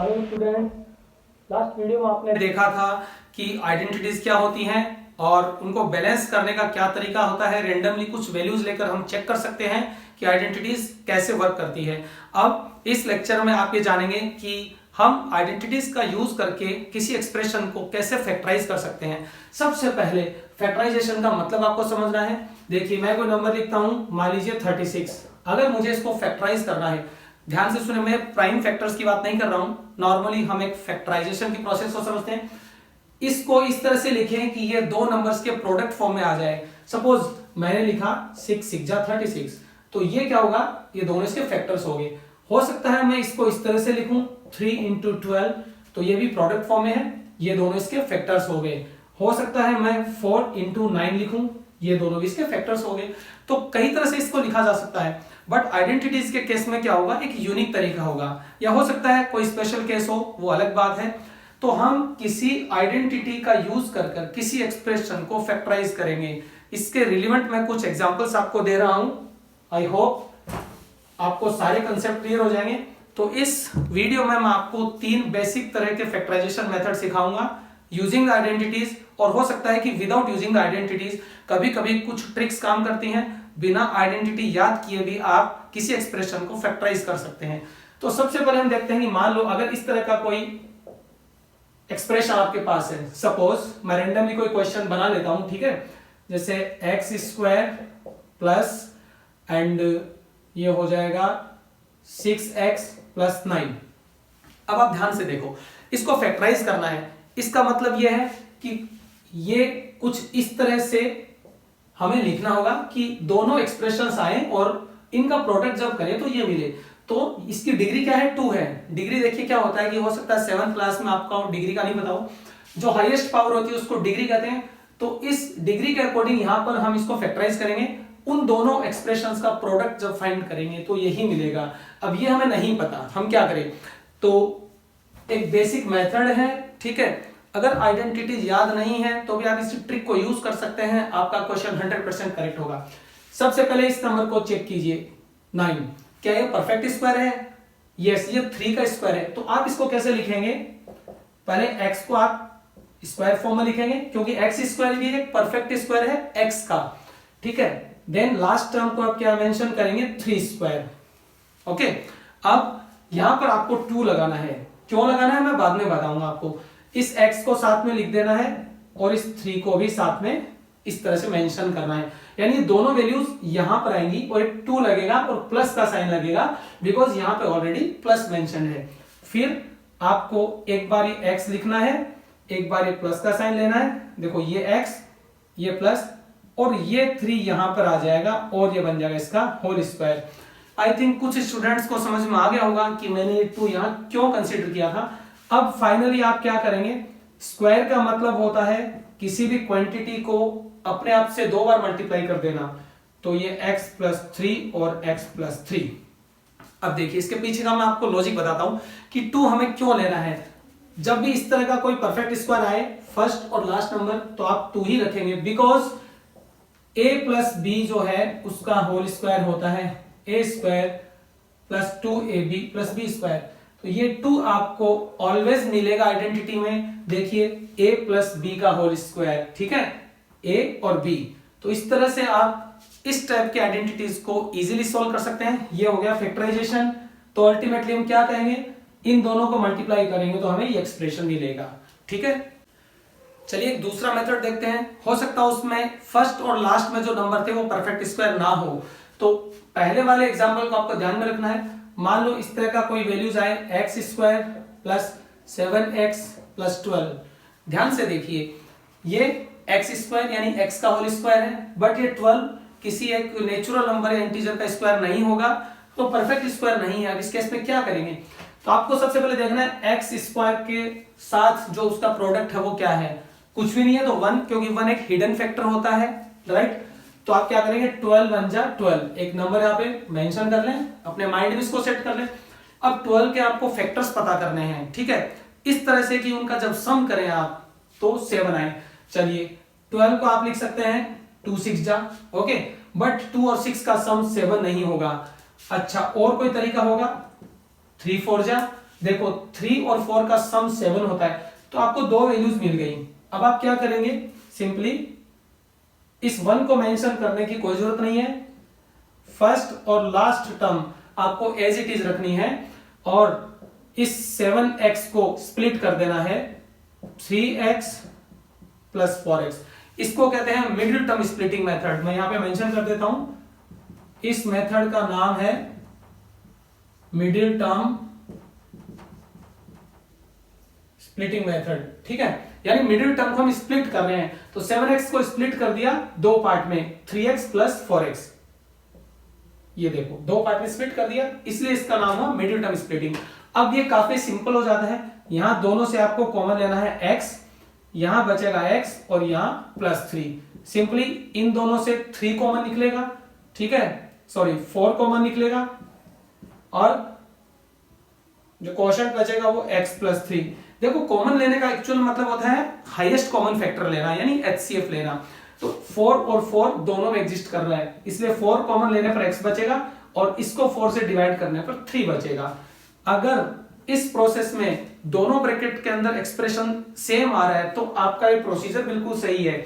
Hello student, last video में आपने देखा था कि आइडेंटिटीज क्या होती हैं और उनको बैलेंस करने का क्या तरीका होता है। रेंडमली कुछ वैल्यूज लेकर हम चेक कर सकते हैं कि आइडेंटिटीज कैसे वर्क करती है। अब इस लेक्चर में आप ये जानेंगे कि हम आइडेंटिटीज का यूज करके किसी एक्सप्रेशन को कैसे फैक्टराइज कर सकते हैं। सबसे पहले फैक्टराइजेशन का मतलब आपको समझना है। देखिए, मैं कोई नंबर लिखता हूं, मान लीजिए 36। अगर मुझे इसको फैक्टराइज करना है, ध्यान से सुने, मैं प्राइम फैक्टर्स की बात नहीं कर रहा हूं। नॉर्मली हम एक फैक्टराइजेशन की प्रोसेस को समझते हैं। इसको इस तरह से लिखें कि ये दो नंबर्स के प्रोडक्ट फॉर्म में आ जाए। सपोज मैंने लिखा 6 6 जा 36, तो ये क्या होगा, ये दोनों इसके फैक्टर्स हो गए। हो सकता है मैं इसको इस तरह से लिखूं 3 into 12, तो ये भी प्रोडक्ट फॉर्म में है, ये दोनों इसके फैक्टर्स हो गए। हो सकता है मैं 4 into 9 लिखूं, ये दोनों भी इसके फैक्टर्स हो गए। तो कई तरह से इसको लिखा जा सकता है, बट आइडेंटिटीज के केस में क्या होगा, एक यूनिक तरीका होगा। या हो सकता है कोई स्पेशल केस हो, वो अलग बात है। तो हम किसी आइडेंटिटी का यूज कर किसी एक्सप्रेशन को फैक्टराइज करेंगे। इसके रिलेवेंट मैं कुछ एग्जांपल्स आपको दे रहा हूं। आई होप आपको सारे कंसेप्ट क्लियर हो जाएंगे। तो इस वीडियो में मैं आपको 3 बेसिक तरह के फैक्टराइजेशन मेथड सिखाऊंगा यूजिंग द आइडेंटिटीज। और हो सकता है कि विदाउट यूजिंग द आइडेंटिटीज कभी कभी कुछ ट्रिक्स काम करती हैं। बिना आइडेंटिटी याद किए भी आप किसी एक्सप्रेशन को फैक्टराइज कर सकते हैं। तो सबसे पहले हम देखते हैं कि मान लो अगर इस तरह का कोई एक्सप्रेशन आपके पास है। सपोज मैं रेंडमली कोई क्वेश्चन बना लेता हूं, ठीक है, जैसे एक्स स्क्वायर प्लस एंड ये हो जाएगा 6x + 9। अब आप ध्यान से देखो, इसको फैक्टराइज करना है। इसका मतलब यह है कि ये कुछ इस तरह से हमें लिखना होगा कि दोनों एक्सप्रेशंस आए और इनका प्रोडक्ट जब करें तो ये मिले। तो इसकी डिग्री क्या है, 2 है। डिग्री देखिए क्या होता है कि हो सकता है 7th क्लास में आपका डिग्री का नहीं पता हो, जो हाईएस्ट पावर होती है उसको डिग्री कहते हैं। तो इस डिग्री के अकॉर्डिंग यहां पर हम इसको फैक्टराइज करेंगे। उन दोनों एक्सप्रेशंस का प्रोडक्ट जब फाइंड करेंगे तो यही मिलेगा। अब ये हमें नहीं पता, हम क्या करें, तो एक बेसिक मेथड है, ठीक है। अगर आइडेंटिटीज याद नहीं है तो भी आप इस ट्रिक को यूज कर सकते हैं, आपका क्वेश्चन 100% करेक्ट होगा। सबसे पहले इस नंबर को चेक कीजिए, 9। क्या ये परफेक्ट स्क्वायर है? यस, ये 3 का स्क्वायर है। तो आप इसको कैसे लिखेंगे, पहले x को आप स्क्वायर फॉर्म में लिखेंगे, क्योंकि एक्स स्क्वायर भी एक परफेक्ट स्क्वायर है x का, ठीक है। देन लास्ट टर्म को आप क्या मेंशन करेंगे, 3 स्क्वायर। ओके, अब यहां पर आपको 2 लगाना है। क्यों लगाना है मैं बाद में बताऊंगा आपको। इस x को साथ में लिख देना है और इस 3 को भी साथ में इस तरह से मेंशन करना है। यानी दोनों वैल्यूज यहां पर आएंगी और एक 2 लगेगा और प्लस का साइन लगेगा, बिकॉज यहां पे ऑलरेडी प्लस मेंशन है। फिर आपको एक बार ये x लिखना है, एक बार ये प्लस का साइन लेना है। देखो ये x, ये प्लस और ये 3 यहां पर आ जाएगा और ये बन जाएगा इसका होल स्क्वायर। आई थिंक कुछ स्टूडेंट्स को समझ में आ गया होगा कि मैंने ये 2 यहां क्यों कंसीडर किया था। अब फाइनली आप क्या करेंगे, स्क्वायर का मतलब होता है किसी भी क्वांटिटी को अपने आप से 2 बार मल्टीप्लाई कर देना। तो ये x + 3 और x + 3। अब देखिए इसके पीछे का मैं आपको लॉजिक बताता हूं कि 2 हमें क्यों लेना है। जब भी इस तरह का कोई परफेक्ट स्क्वायर आए, फर्स्ट और लास्ट नंबर, तो आप 2 ही रखेंगे, बिकॉज a + b जो है उसका होल स्क्वायर होता है a² + 2ab + b²। तो ये 2 आपको ऑलवेज मिलेगा आइडेंटिटी में। देखिए a + b का होल स्क्वायर, ठीक है, a और b। तो इस तरह से आप इस टाइप के आइडेंटिटीज को इजीली सॉल्व कर सकते हैं। ये हो गया फैक्टराइजेशन। तो अल्टीमेटली हम क्या कहेंगे, इन दोनों को मल्टीप्लाई करेंगे तो हमें ये एक्सप्रेशन मिलेगा, ठीक है। चलिए एक दूसरा मेथड देखते हैं। हो सकता है उसमें फर्स्ट और लास्ट में जो नंबर थे वो परफेक्ट स्क्वायर ना हो। तो पहले वाले एग्जांपल को आपको ध्यान में रखना है। मान लो इस तरह का कोई वैल्यूज आए, x² + 7x + 12। ध्यान से देखिए, ये x² यानी x का होल स्क्वायर है, बट ये 12 किसी एक नेचुरल नंबर या इंटीजर का स्क्वायर नहीं होगा, तो परफेक्ट स्क्वायर नहीं है। अब इस केस में क्या करेंगे, तो आपको सबसे पहले देखना है x² के साथ जो उसका प्रोडक्ट है वो क्या है। कुछ भी नहीं है तो 1, क्योंकि 1 एक हिडन फैक्टर होता है, राइट। तो आप क्या करेंगे, 12 1 जा 12, एक नंबर यहाँ पे मेंशन कर लें, अपने माइंड में इसको सेट कर लें। अब 12 के आपको फैक्टर्स पता करने हैं, ठीक है, इस तरह से कि उनका जब सम करें आप तो 7 आए। चलिए 12 को आप लिख सकते हैं 2 6 जा, ओके, बट 2 और 6 का सम 7 नहीं होगा। अच्छा, और कोई तरीका होगा, 3 4 जा, देखो 3 और 4 का सम 7 होता है, तो आपको दो वैल्यूज मिल गई। अब आप क्या करेंगे, सिंपली इस 1 को मेंशन करने की कोई जरूरत नहीं है, फर्स्ट और लास्ट टर्म आपको एज इट इज रखनी है और इस 7x को स्प्लिट कर देना है 3x प्लस 4x। इसको कहते हैं मिडिल टर्म स्प्लिटिंग मेथड। मैं यहां पे मेंशन कर देता हूं, इस मेथड का नाम है मिडिल टर्म स्प्लिटिंग मेथड। ठीक है, यानी मिडिल टर्म को हम स्प्लिट कर रहे हैं, तो 7x को स्प्लिट कर दिया दो पार्ट में, 3x प्लस 4x। ये देखो दो पार्ट में स्प्लिट कर दिया, इसलिए इसका नाम हुआ मिडिल टर्म स्प्लिटिंग। अब ये काफी सिंपल हो जाता है, यहां दोनों से आपको कॉमन लेना है x, यहां बचेगा x और यहां प्लस 3। सिंपली इन दोनों से 3 कॉमन निकलेगा, ठीक है, सॉरी 4 कॉमन निकलेगा और जो क्वोशंट बचेगा वो x प्लस 3। देखो कॉमन लेने का एक्चुअल मतलब होता है हाईएस्ट कॉमन फैक्टर लेना, यानी HCF लेना। तो 4 और 4 दोनों में एग्जिस्ट कर रहा है, इसलिए 4 कॉमन लेने पर x बचेगा और इसको 4 से डिवाइड करने पर 3 बचेगा। अगर इस प्रोसेस में दोनों ब्रैकेट के अंदर एक्सप्रेशन सेम आ रहा है तो आपका ये प्रोसीजर बिल्कुल सही है।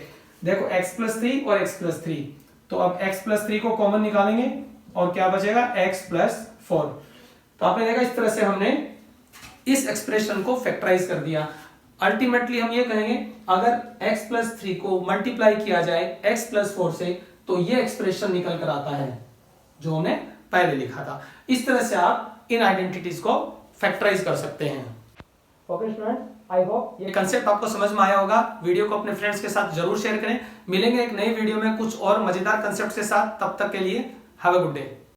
देखो x प्लस 3 और x प्लस 3, तो अब x प्लस 3 को कॉमन निकालेंगे और क्या बचेगा x प्लस 4। तो आपने देखा इस तरह से हमने इस एक्सप्रेशन को फैक्टराइज कर दिया। अल्टीमेटली हम ये कहेंगे अगर x प्लस 3 को मल्टीप्लाई किया जाए x प्लस 4 से तो ये एक्सप्रेशन निकल कर आता है जो हमने पहले लिखा था। इस तरह से आप इन आइडेंटिटीज को फैक्टराइज कर सकते हैं। ओके स्टूडेंट, आई होप ये कंसेप्ट आपको समझ में आया होगा। वीडियो को अपने फ्रेंड्स के साथ जरूर शेयर करें। मिलेंगे एक नई वीडियो में कुछ और मजेदार कंसेप्ट के साथ, तब तक के लिए हैव अ गुड डे।